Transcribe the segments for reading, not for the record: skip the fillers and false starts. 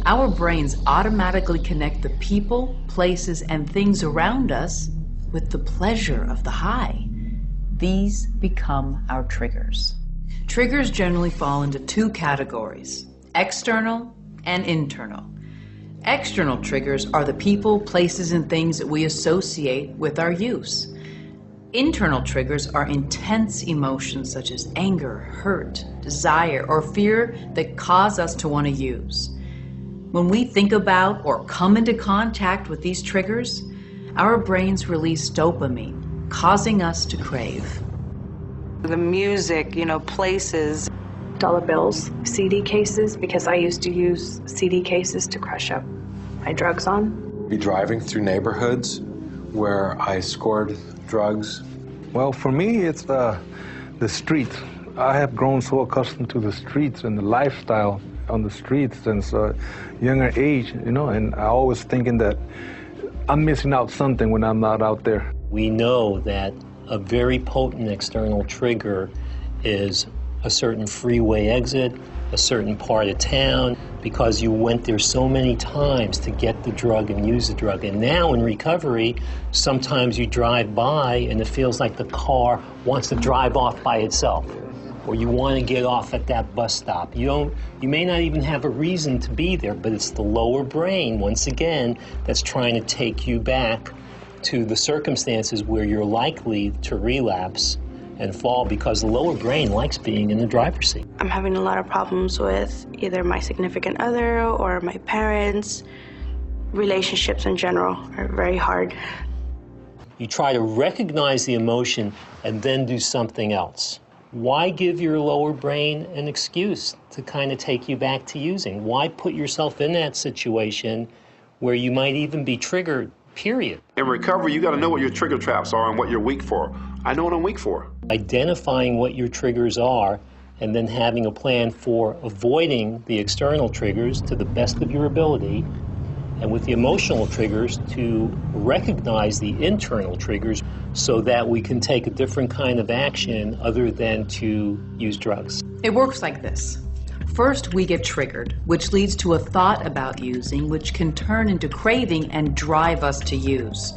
Our brains automatically connect the people, places, and things around us with the pleasure of the high. These become our triggers. Triggers generally fall into two categories: external and internal. External triggers are the people, places, and things that we associate with our use. Internal triggers are intense emotions such as anger, hurt, desire, or fear that cause us to want to use. When we think about or come into contact with these triggers, our brains release dopamine, causing us to crave. The music, places. Dollar bills, CD cases, because I used to use CD cases to crush up my drugs on. Be driving through neighborhoods where I scored drugs. Well, for me, it's the streets. I have grown so accustomed to the streets and the lifestyle on the streets since a younger age, and I always thinking that I'm missing out something when I'm not out there. We know that a very potent external trigger is a certain freeway exit, a certain part of town, because you went there so many times to get the drug and use the drug. And now in recovery, sometimes you drive by and it feels like the car wants to drive off by itself, or you want to get off at that bus stop. You may not even have a reason to be there, but it's the lower brain, once again, that's trying to take you back to the circumstances where you're likely to relapse and fall, because the lower brain likes being in the driver's seat. I'm having a lot of problems with either my significant other or my parents. Relationships in general are very hard. You try to recognize the emotion and then do something else. Why give your lower brain an excuse to kind of take you back to using? Why put yourself in that situation where you might even be triggered, period? In recovery, you got to know what your trigger traps are and what you're weak for. I know what I'm weak for. Identifying what your triggers are and then having a plan for avoiding the external triggers to the best of your ability, and with the emotional triggers to recognize the internal triggers so that we can take a different kind of action other than to use drugs. It works like this. First, we get triggered, which leads to a thought about using, which can turn into craving and drive us to use.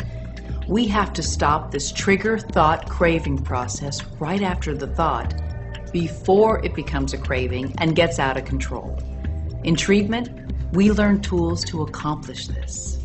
We have to stop this trigger, thought, craving process right after the thought, before it becomes a craving and gets out of control. In treatment, we learn tools to accomplish this.